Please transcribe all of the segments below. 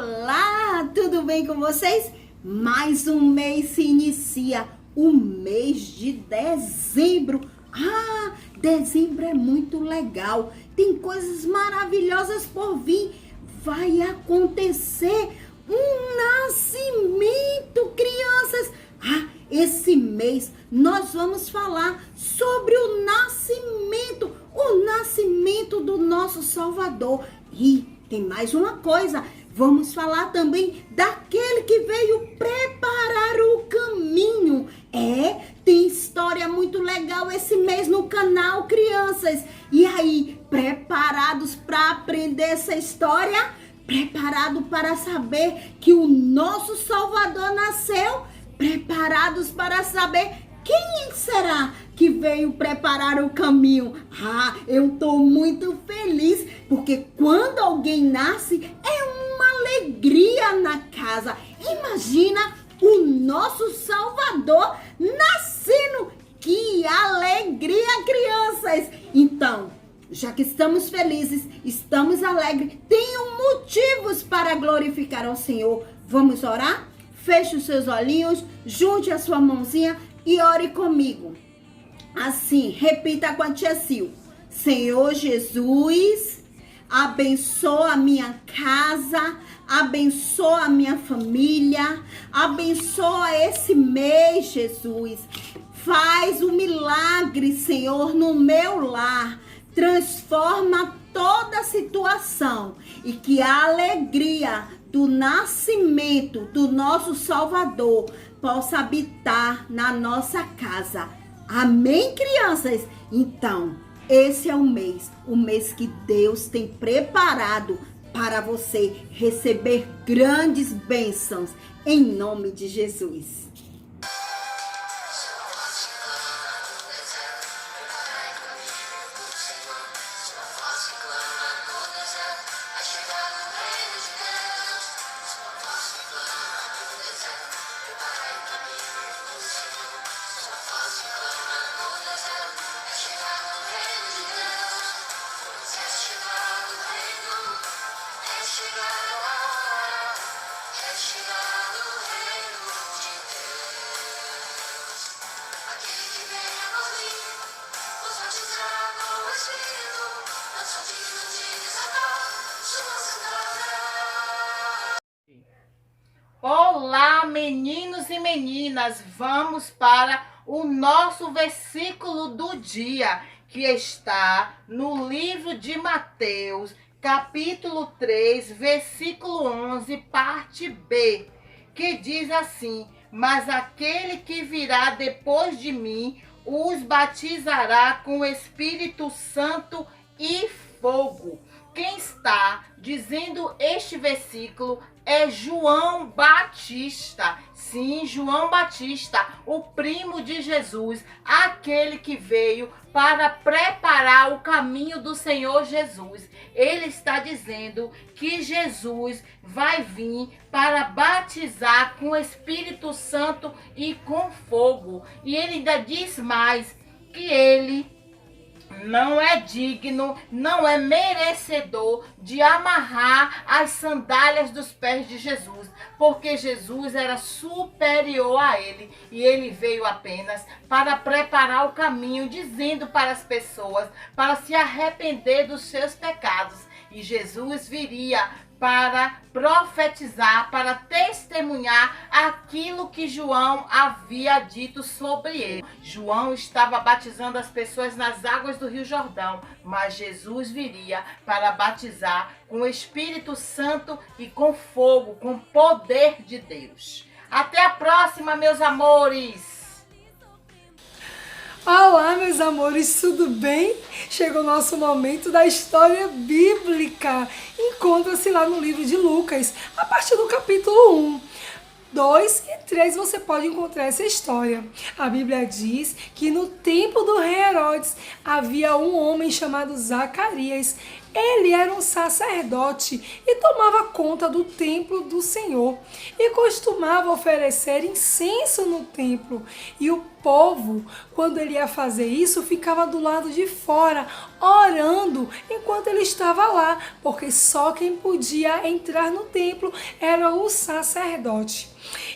Olá, tudo bem com vocês? Mais um mês se inicia, o mês de dezembro. Dezembro é muito legal, tem coisas maravilhosas por vir. Vai acontecer um nascimento, crianças. Esse mês nós vamos falar sobre o nascimento do nosso Salvador. E tem mais uma coisa, vamos falar também daquele que veio preparar o caminho. Tem história muito legal esse mês no canal, crianças. E aí, preparados para aprender essa história? Preparado para saber que o nosso Salvador nasceu? Preparados para saber quem será que veio preparar o caminho? Eu estou muito feliz, porque quando alguém nasce, é uma alegria na casa. Imagina o nosso Salvador nascendo. Que alegria, crianças! Então, já que estamos felizes, estamos alegres, tenham motivos para glorificar ao Senhor. Vamos orar? Feche os seus olhinhos, junte a sua mãozinha e ore comigo. Assim, repita com a tia Sil. Senhor Jesus, abençoa a minha casa, abençoa a minha família, abençoa esse mês, Jesus. Faz um milagre, Senhor, no meu lar. Transforma toda a situação e que a alegria do nascimento do nosso Salvador possa habitar na nossa casa. Amém, crianças? Então, esse é o mês que Deus tem preparado para você receber grandes bênçãos em nome de Jesus. Olá, meninos e meninas, vamos para o nosso versículo do dia, que está no livro de Mateus, capítulo 3, versículo 11, parte B, que diz assim: mas aquele que virá depois de mim os batizará com o Espírito Santo e fogo. Quem está dizendo este versículo é João Batista. Sim, João Batista, o primo de Jesus, aquele que veio para preparar o caminho do Senhor Jesus. Ele está dizendo que Jesus vai vir para batizar com o Espírito Santo e com fogo. E ele ainda diz mais, que ele não é digno, não é merecedor de amarrar as sandálias dos pés de Jesus, porque Jesus era superior a ele e ele veio apenas para preparar o caminho, dizendo para as pessoas para se arrepender dos seus pecados. E Jesus viria para profetizar, para testemunhar aquilo que João havia dito sobre ele. João estava batizando as pessoas nas águas do Rio Jordão, mas Jesus viria para batizar com o Espírito Santo e com fogo, com poder de Deus. Até a próxima, meus amores! Olá, meus amores, tudo bem? Chegou o nosso momento da história bíblica. Encontra-se lá no livro de Lucas, a partir do capítulo 1. 2 e 3 você pode encontrar essa história. A Bíblia diz que no tempo do rei Herodes havia um homem chamado Zacarias. Ele era um sacerdote e tomava conta do templo do Senhor e costumava oferecer incenso no templo. E o povo, quando ele ia fazer isso, ficava do lado de fora, orando enquanto ele estava lá, porque só quem podia entrar no templo era o sacerdote.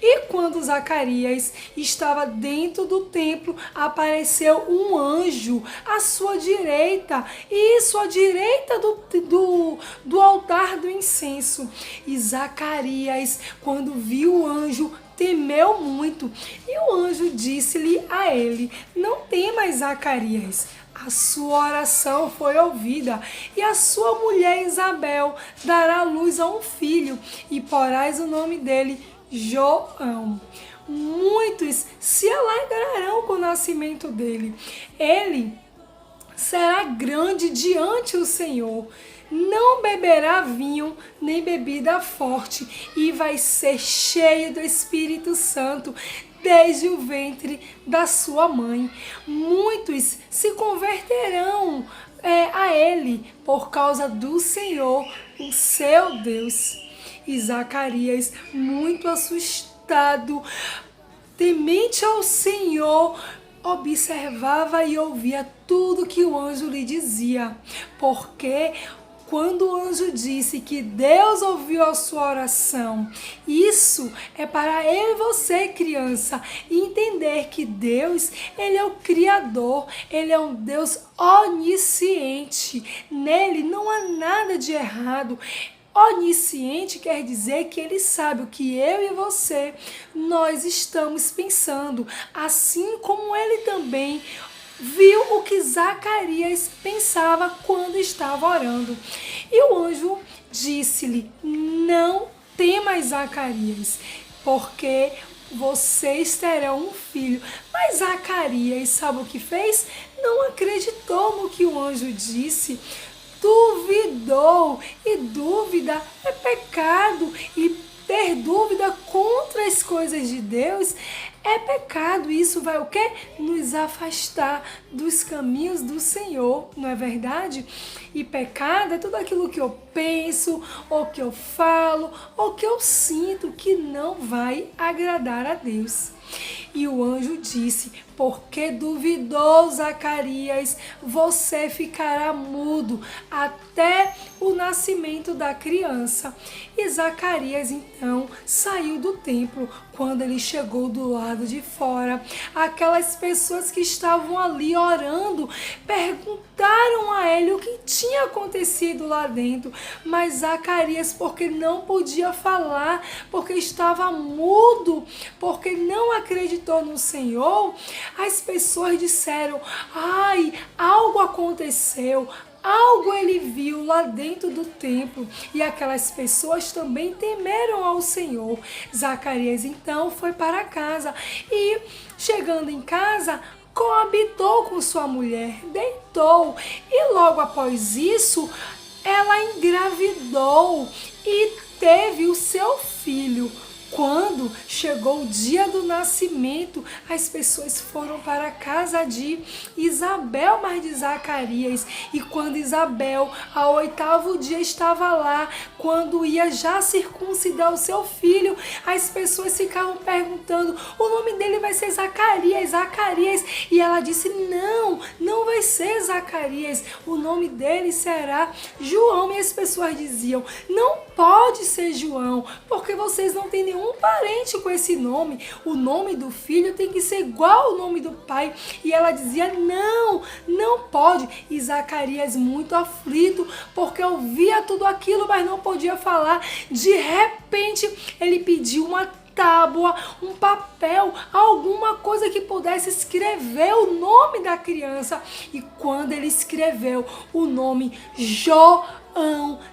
E quando Zacarias estava dentro do templo, apareceu um anjo à sua direita, e isso à direita do altar do incenso. E Zacarias, quando viu o anjo, temeu muito. E o anjo disse-lhe a ele: não temas, Zacarias. A sua oração foi ouvida, e a sua mulher Isabel dará à luz a um filho, e porás o nome dele João. Muitos se alegrarão com o nascimento dele. Ele será grande diante do Senhor. Não beberá vinho nem bebida forte, e vai ser cheio do Espírito Santo desde o ventre da sua mãe. Muitos se converterão a ele por causa do Senhor, o seu Deus. E Zacarias, muito assustado, temente ao Senhor, observava e ouvia tudo que o anjo lhe dizia, porque quando o anjo disse que Deus ouviu a sua oração, isso é para eu e você, criança, entender que Deus, Ele é o Criador, Ele é um Deus onisciente, nele não há nada de errado. Onisciente quer dizer que ele sabe o que eu e você, nós estamos pensando, assim como ele também viu o que Zacarias pensava quando estava orando. E o anjo disse-lhe: não temas, Zacarias, porque vocês terão um filho. Mas Zacarias, sabe o que fez? Não acreditou no que o anjo disse. Duvidou, e dúvida é pecado, e ter dúvida contra as coisas de Deus é pecado. Isso vai o quê? Nos afastar dos caminhos do Senhor, não é verdade? E pecado é tudo aquilo que eu penso, ou que eu falo, ou que eu sinto que não vai agradar a Deus. E o anjo disse: porque duvidou, Zacarias, você ficará mudo até o nascimento da criança. E Zacarias então saiu do templo. Quando ele chegou do lado de fora, aquelas pessoas que estavam ali orando perguntaram a ele o que tinha acontecido lá dentro. Mas Zacarias, porque não podia falar, porque estava mudo, porque não acreditou no Senhor, as pessoas disseram: ai, algo aconteceu, algo ele viu lá dentro do templo. E aquelas pessoas também temeram ao Senhor. Zacarias então foi para casa e, chegando em casa, coabitou com sua mulher, deitou, e logo após isso ela engravidou e teve o seu filho. Quando chegou o dia do nascimento, as pessoas foram para a casa de Isabel, mas de Zacarias. E quando Isabel, ao 8º dia, estava lá, quando ia já circuncidar o seu filho, as pessoas ficavam perguntando: o nome dele vai ser Zacarias, Zacarias. E ela disse: não, não vai ser Zacarias, o nome dele será João. E as pessoas diziam: não pode ser João, porque vocês não têm nenhum parente com esse nome. O nome do filho tem que ser igual ao nome do pai. E ela dizia: não, não pode. E Zacarias, muito aflito, porque ouvia tudo aquilo, mas não podia falar. De repente, ele pediu uma tábua, um papel, alguma coisa que pudesse escrever o nome da criança. E quando ele escreveu o nome João,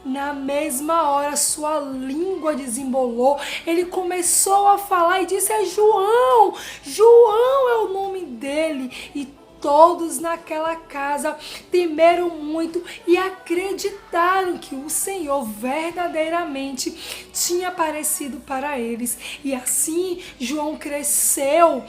na mesma hora sua língua desembolou, ele começou a falar e disse: é João, João é o nome dele. E todos naquela casa temeram muito e acreditaram que o Senhor verdadeiramente tinha aparecido para eles. E assim João cresceu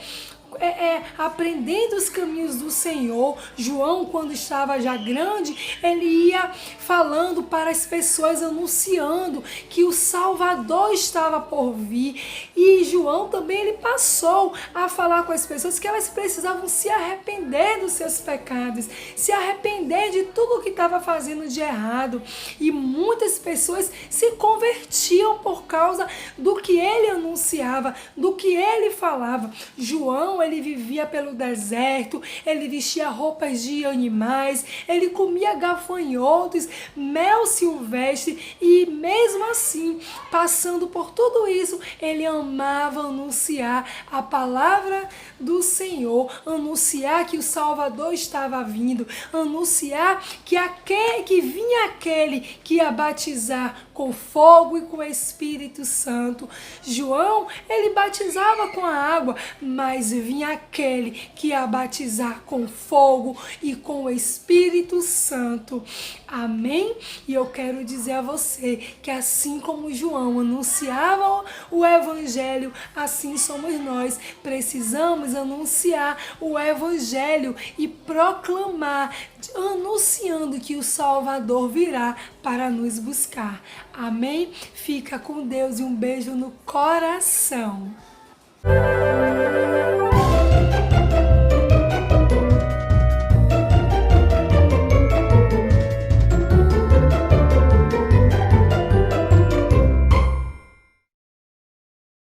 aprendendo os caminhos do Senhor. João, quando estava já grande, ele ia falando para as pessoas, anunciando que o Salvador estava por vir. E João também, ele passou a falar com as pessoas que elas precisavam se arrepender dos seus pecados, se arrepender de tudo o que estava fazendo de errado. E muitas pessoas se convertiam por causa do que ele anunciava, do que ele falava. João, ele vivia pelo deserto, ele vestia roupas de animais, ele comia gafanhotos, mel silvestre, e mesmo assim, passando por tudo isso, ele amava anunciar a palavra do Senhor, anunciar que o Salvador estava vindo, anunciar que vinha aquele que ia batizar com fogo e com o Espírito Santo. João, ele batizava com a água, mas vinha aquele que ia batizar com fogo e com o Espírito Santo. Amém? E eu quero dizer a você que assim como João anunciava o Evangelho, assim somos nós. Precisamos anunciar o Evangelho e proclamar, anunciando que o Salvador virá para nos buscar. Amém? Fica com Deus e um beijo no coração.